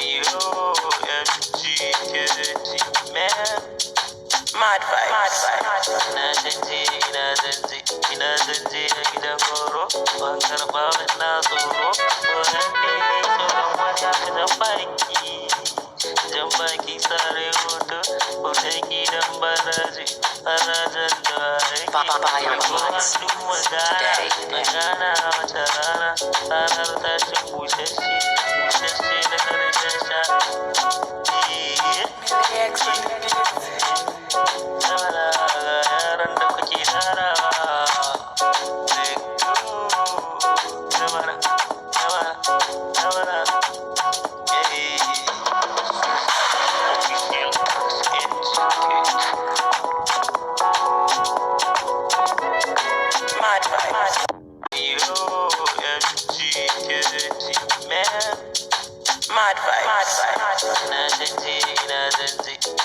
OMG, man. Mad vibes. Ina zanje a gidan horo, ban karɓa ba na tsoro. Tsoron ne tsoron wani aka jan baki sare hoto, hoton gidan baraje, harajar da ake. Magana wata rana, ranar tashin bushashe na karshen sha. Yaran da kuke tarawa. Mad vibes. OMG, man. Mad vibes.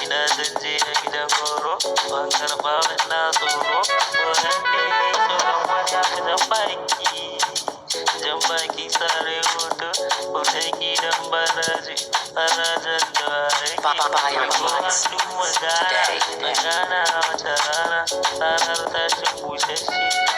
Ina zanje a gidan horo, ban karɓa ba na tsoro. Tsoron ne tsoron wani aka jan baki sare hoto, hoton gidan baraje, harajar da ake. Magana wata rana, ranar tashin bushashe.